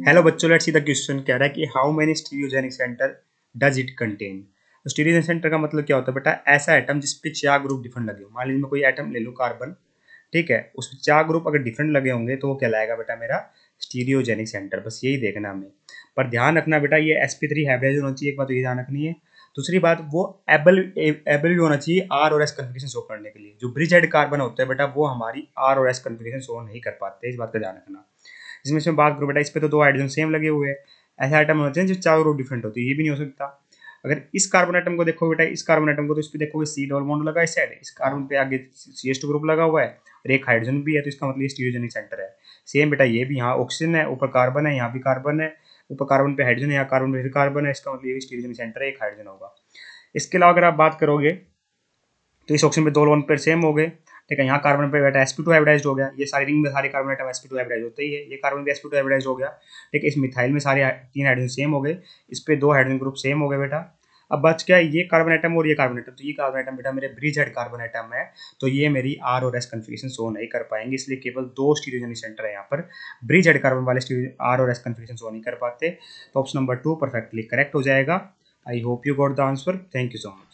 Hello बच्चों, let's see the question. कह रहा है कि how many stereogenic centre does it contain. तो स्टीरियोजेनिक सेंटर का मतलब क्या होता है बेटा, ऐसा एटम जिस पे 4 ग्रुप डिफरेंट लगे हो। मान लीजिए मैं कोई एटम ले लूँ कार्बन, ठीक है, उसमें 4 ग्रुप अगर डिफरेंट लगे होंगे तो वो कहलाएगा बेटा मेरा स्टीरियोजेनिक सेंटर। बस यही देखना हमें। पर ध्यान रखना बेटा, ये sp3 हाइब्रिडाइज होना चाहिए, एक बात तो ये ध्यान रखनी है। दूसरी बात, वो एबल भी होना चाहिए आर और एस कन्फिगरेशन शो करने के लिए। जो ब्रिज हेड कार्बन होता है बेटा, वो हमारी आर और एस कन्फिगरेशन शो नहीं कर पाते, इस बात का ध्यान रखना। जिसमें से बात करूँ बेटा, इस पे तो 2 हाइड्रोजन सेम लगे हुए हैं। ऐसे आइटम होते हैं जो 4 ग्रुप डिफरेंट होती है, ये भी नहीं हो सकता। अगर इस कार्बन आइटम को देखो बेटा, इस कार्बन आइटम को, तो इस पे देखोगे सी डबल बॉन्ड लगा है इस साइड, इस कार्बन पे आगे CH2 ग्रुप लगा हुआ है और एक हाइड्रोजन भी है, तो इसका मतलब ये स्टीरियोजेनिक सेंटर है। सेम बेटा ये भी, यहाँ ऑक्सीजन है, ऊपर कार्बन है, यहाँ भी कार्बन है, ऊपर कार्बन पे हाइड्रोजन है, यहाँ कार्बन पे फिर कार्बन है, इसका मतलब ये भी स्टीरियोजेनिक सेंटर है, एक हाइड्रोजन होगा। इसके अलावा अगर आप बात करोगे तो इस ऑप्शन पे 2 लोन पेयर सेम हो गए, ठीक है। यहाँ कार्बन पे बेटा sp2 हाइब्रिडाइज्ड हो गया, ये सारी रिंग में सारे कार्बन आइटम sp2 हाइब्रिडाइज होते ही है, ये कार्बन भी sp2 हाइब्रिडाइज हो गया, ठीक है। इस मिथाइल में सारे 3 हाइड्रोजन सेम हो गए, इस पे 2 हाइड्रोजन ग्रुप सेम हो गए बेटा। अब बच गया ये कार्बन आइटम और ये कार्बन आइटम, तो ये कार्बन आइटम बेटा मेरे ब्रिज हेड कार्बन आइटम है, तो ये मेरी आर और एस कन्फिगरेशन शो नहीं कर पाएंगे, इसलिए केवल 2 स्टीरियोजेनिक सेंटर है यहाँ पर। ब्रिज हेड कार्बन वाले आर और एस कन्फिगरेशन शो नहीं कर पाते, तो ऑप्शन नंबर 2 परफेक्टली करेक्ट हो जाएगा। I hope you got the answer. Thank you so much.